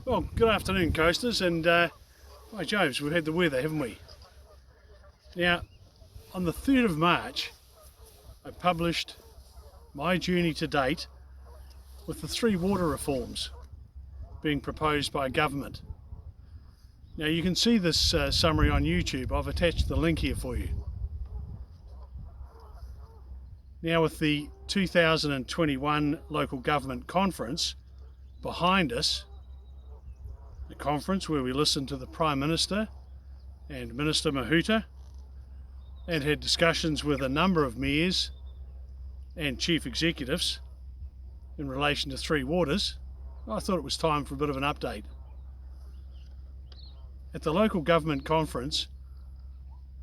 Well, good afternoon, coasters, and by Jobs, we've had the weather, haven't we? Now, on the 3rd of March, I published my journey to date with the 3 water reforms being proposed by government. Now, you can see this summary on YouTube. I've attached the link here for you. Now, with the 2021 local government conference behind us, a conference where we listened to the Prime Minister and Minister Mahuta and had discussions with a number of mayors and chief executives in relation to 3 waters, I thought it was time for a bit of an update. At the local government conference,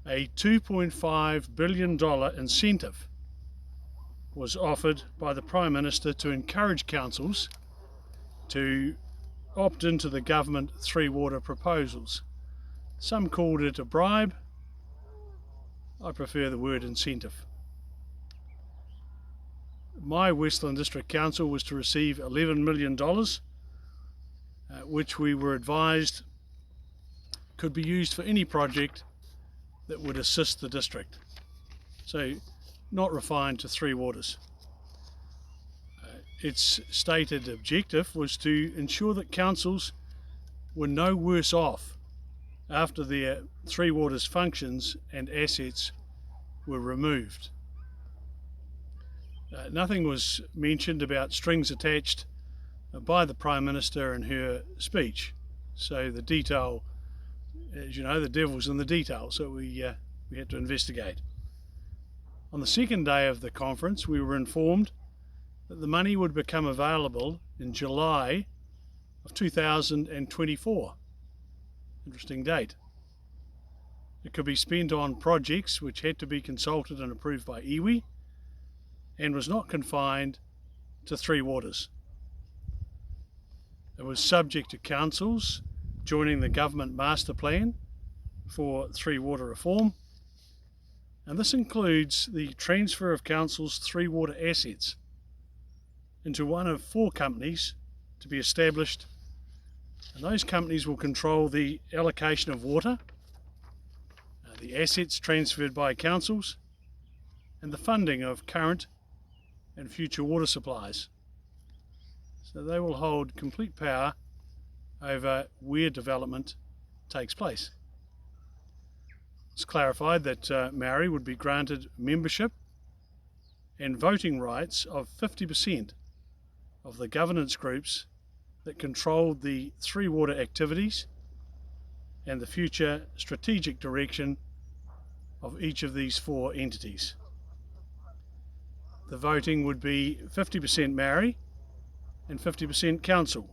a $2.5 billion incentive was offered by the Prime Minister to encourage councils to opt into the government 3 water proposals. Some called it a bribe. I prefer the word incentive. My Westland District Council was to receive $11 million, which we were advised could be used for any project that would assist the district. So not refined to 3 waters. Its stated objective was to ensure that councils were no worse off after their 3 waters functions and assets were removed. Nothing was mentioned about strings attached by the Prime Minister in her speech. So the detail, as you know, the devil's in the detail, so we had to investigate. On the second day of the conference, we were informed that the money would become available in July of 2024. Interesting date. It could be spent on projects which had to be consulted and approved by iwi and was not confined to 3 waters. It was subject to councils joining the government master plan for 3 water reform, and this includes the transfer of council's 3 water assets into one of 4 companies to be established, and those companies will control the allocation of water, the assets transferred by councils, and the funding of current and future water supplies. So they will hold complete power over where development takes place. It's clarified that Maori would be granted membership and voting rights of 50% of the governance groups that controlled the 3 water activities and the future strategic direction of each of these 4 entities. The voting would be 50% Maori and 50% council,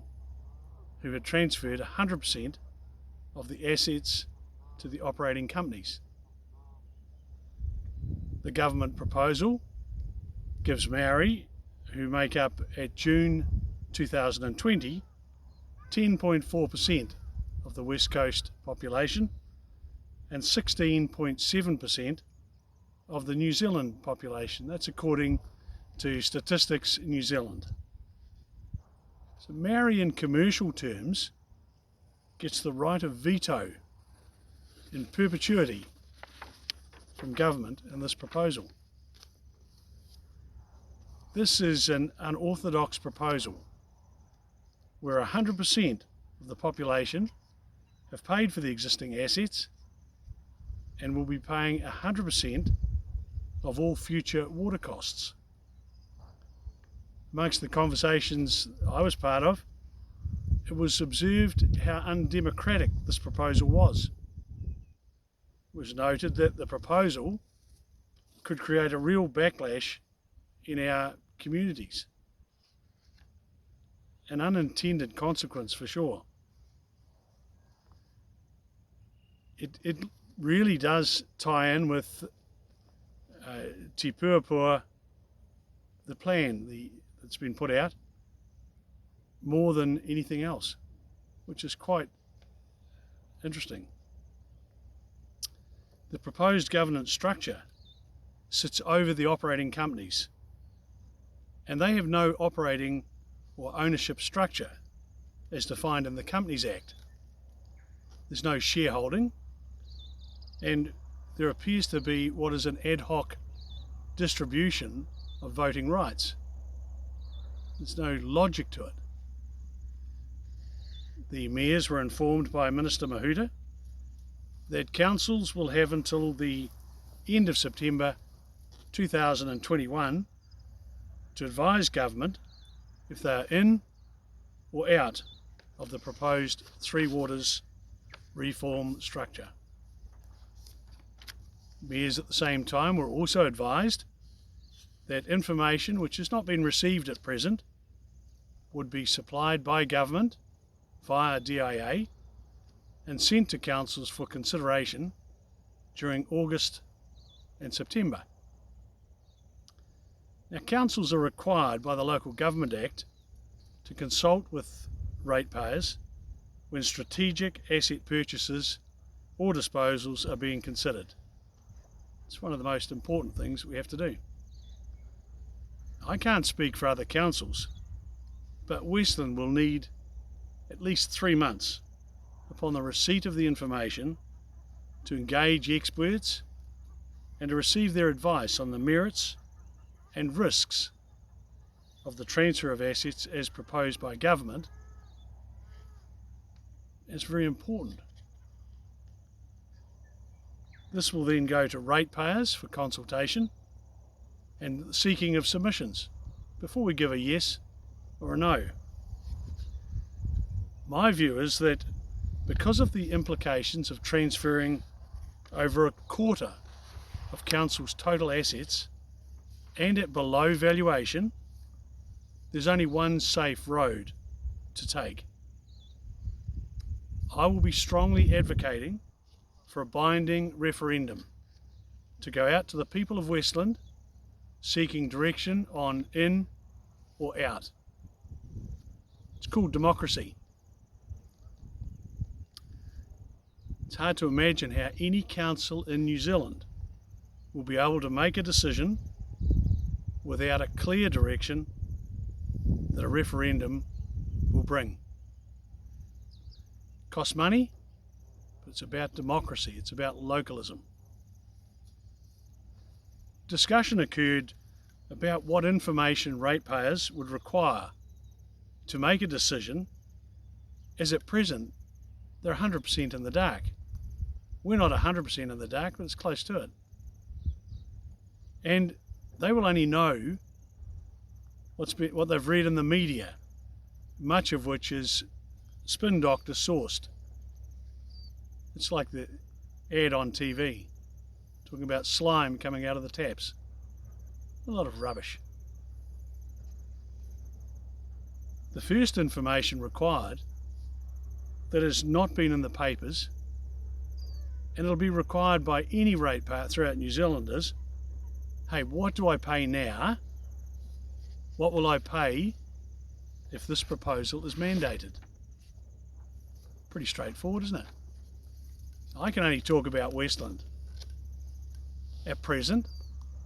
who had transferred 100% of the assets to the operating companies. The government proposal gives Maori, who make up at June 2020 10.4% of the West Coast population and 16.7% of the New Zealand population. That's according to Statistics New Zealand. So Maori in commercial terms gets the right of veto in perpetuity from government in this proposal. This is an unorthodox proposal where 100% of the population have paid for the existing assets and will be paying 100% of all future water costs. Amongst the conversations I was part of, it was observed how undemocratic this proposal was. It was noted that the proposal could create a real backlash in our communities. An unintended consequence for sure. It really does tie in with HE PUAPUA, the plan that's been put out, more than anything else, which is quite interesting. The proposed governance structure sits over the operating companies, and they have no operating or ownership structure. as defined in the Companies Act. There's no shareholding, and there appears to be what is an ad hoc distribution of voting rights. There's no logic to it. The mayors were informed by Minister Mahuta that councils will have until the end of September 2021 to advise government if they are in or out of the proposed Three Waters reform structure. Mayors at the same time were also advised that information which has not been received at present would be supplied by government via DIA and sent to councils for consideration during August and September. Now, councils are required by the Local Government Act to consult with ratepayers when strategic asset purchases or disposals are being considered. It's one of the most important things we have to do. I can't speak for other councils, but Westland will need at least 3 months upon the receipt of the information to engage experts and to receive their advice on the merits and risks of the transfer of assets as proposed by government. It's very important. This will then go to ratepayers for consultation and seeking of submissions before we give a yes or a no. My view is that because of the implications of transferring over a quarter of council's total assets and at below valuation, there's only one safe road to take. I will be strongly advocating for a binding referendum to go out to the people of Westland seeking direction on in or out. It's called democracy. It's hard to imagine how any council in New Zealand will be able to make a decision without a clear direction that a referendum will bring. It costs money, but it's about democracy, it's about localism. Discussion occurred about what information ratepayers would require to make a decision, as at present they're 100% in the dark. We're not 100% in the dark, but it's close to it. And they will only know what they've read in the media, much of which is spin doctor sourced. It's like the ad on TV, talking about slime coming out of the taps. A lot of rubbish. The first information required that has not been in the papers, and it'll be required by any ratepayer throughout New Zealand, is, hey, what do I pay now? What will I pay if this proposal is mandated? Pretty straightforward, isn't it? I can only talk about Westland. At present,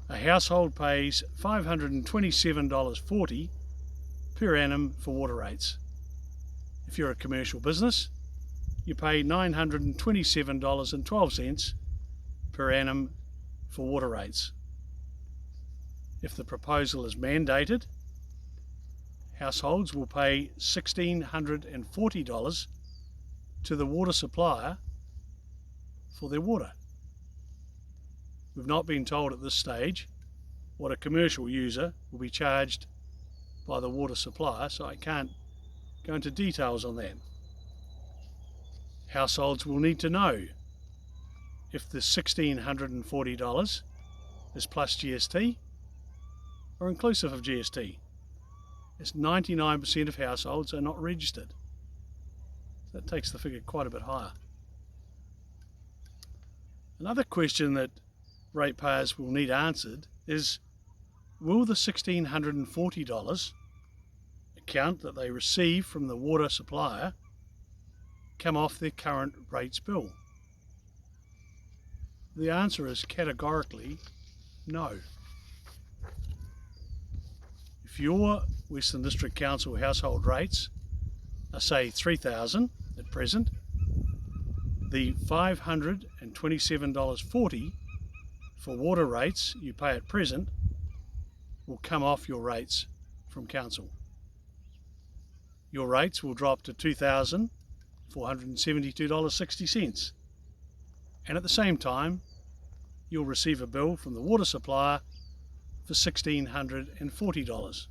a household pays $527.40 per annum for water rates. If you're a commercial business, you pay $927.12 per annum for water rates. If the proposal is mandated, households will pay $1,640 to the water supplier for their water. We've not been told at this stage what a commercial user will be charged by the water supplier, so I can't go into details on that. Households will need to know if the $1,640 is plus GST or inclusive of GST, as 99% of households are not registered. That takes the figure quite a bit higher. Another question that ratepayers will need answered is, will the $1,640 account that they receive from the water supplier come off their current rates bill? The answer is categorically no. If your Western District Council household rates say $3,000 at present, the $527.40 for water rates you pay at present will come off your rates from council. Your rates will drop to $2,472.60, and at the same time you'll receive a bill from the water supplier for $1,640.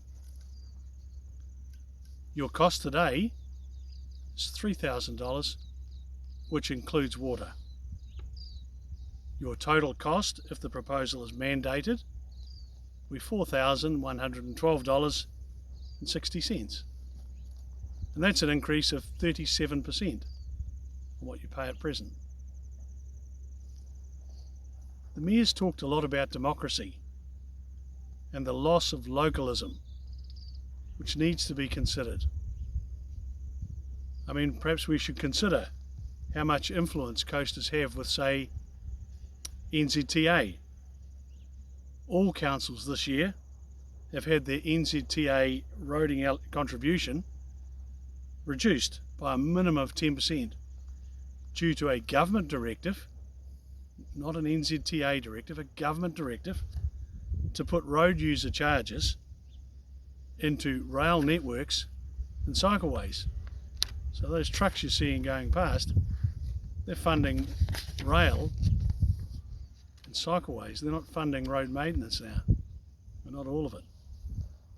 Your cost today is $3,000, which includes water. Your total cost, if the proposal is mandated, will be $4,112.60. And that's an increase of 37% on what you pay at present. The Mayor's talked a lot about democracy and the loss of localism, which needs to be considered. I mean, perhaps we should consider how much influence coasters have with, say, NZTA. All councils this year have had their NZTA roading contribution reduced by a minimum of 10% due to a government directive, not an NZTA directive, a government directive to put road user charges into rail networks and cycleways. So those trucks you're seeing going past, they're funding rail and cycleways. They're not funding road maintenance now, but not all of it.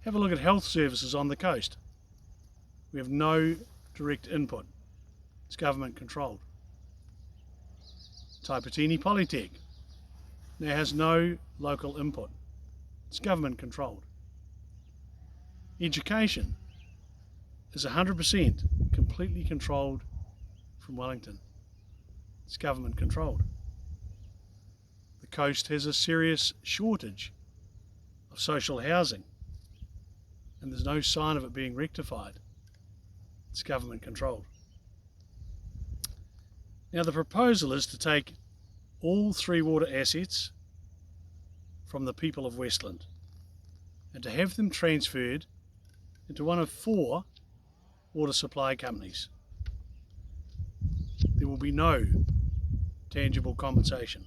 Have a look at health services on the coast. We have no direct input. It's government controlled. Taipatini Polytech now has no local input. It's government controlled. Education is 100% completely controlled from Wellington. It's government controlled. The coast has a serious shortage of social housing, and there's no sign of it being rectified. It's government controlled. Now the proposal is to take all three water assets from the people of Westland and to have them transferred into one of 4 water supply companies. There will be no tangible compensation.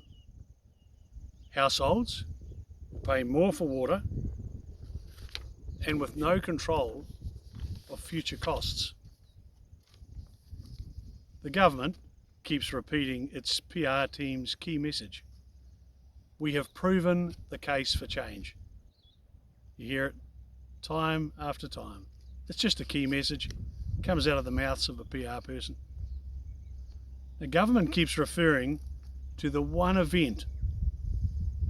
Households will pay more for water and with no control of future costs. The government keeps repeating its PR team's key message. We have proven the case for change. You hear it time after time. It's just a key message. It comes out of the mouths of a PR person. The government keeps referring to the one event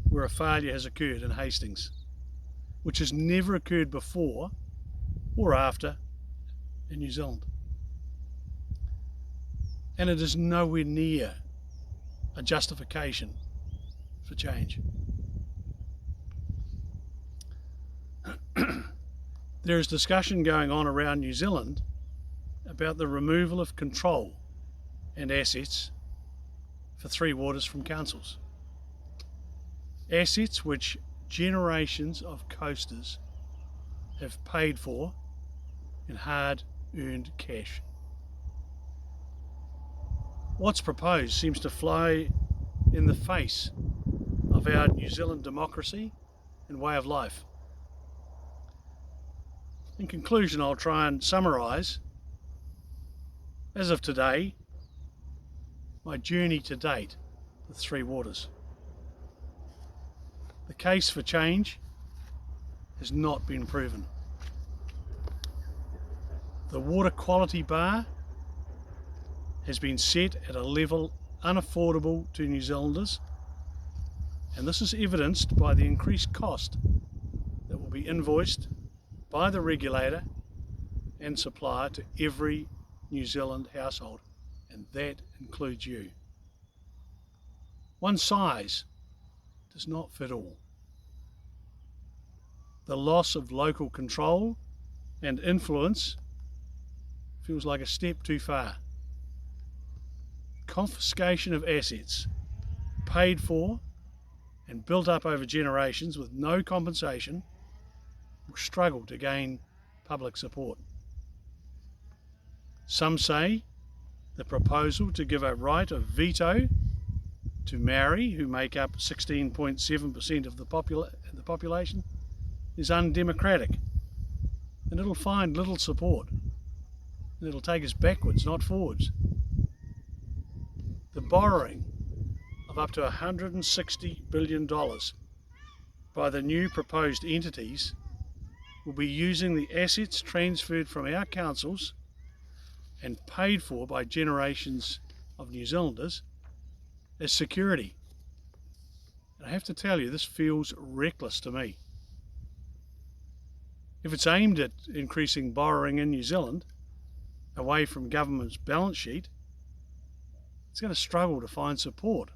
where a failure has occurred in Hastings, which has never occurred before or after in New Zealand. And it is nowhere near a justification for change. There is discussion going on around New Zealand about the removal of control and assets for three waters from councils. Assets which generations of coasters have paid for in hard-earned cash. What's proposed seems to fly in the face of our New Zealand democracy and way of life. In conclusion, I'll try and summarise, as of today, my journey to date with Three Waters. The case for change has not been proven. The water quality bar has been set at a level unaffordable to New Zealanders, and this is evidenced by the increased cost that will be invoiced by the regulator and supplier to every New Zealand household, and that includes you. One size does not fit all. The loss of local control and influence feels like a step too far. Confiscation of assets paid for and built up over generations with no compensation will struggle to gain public support. Some say the proposal to give a right of veto to Maori, who make up 16.7% of the population, is undemocratic, and it'll find little support, and it'll take us backwards, not forwards. The borrowing of up to $160 billion by the new proposed entities will be using the assets transferred from our councils and paid for by generations of New Zealanders as security. And I have to tell you, this feels reckless to me. If it's aimed at increasing borrowing in New Zealand away from government's balance sheet, it's going to struggle to find support.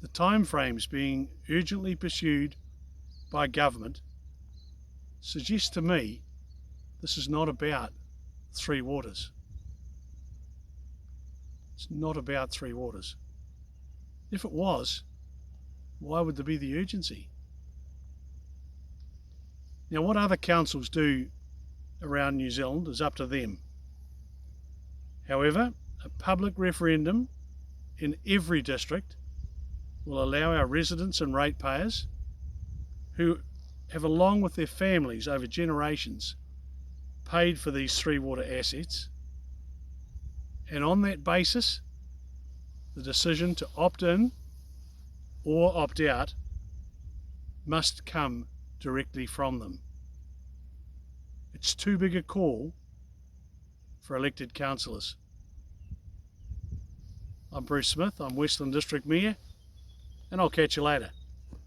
The timeframes being urgently pursued by government suggests to me this is not about Three Waters. It's not about Three Waters. If it was, why would there be the urgency? Now, what other councils do around New Zealand is up to them. However, a public referendum in every district will allow our residents and ratepayers, who have, along with their families over generations, paid for these Three Water assets, and on that basis, the decision to opt in or opt out must come directly from them. It's too big a call for elected councillors. I'm Bruce Smith, I'm Westland District Mayor, and I'll catch you later.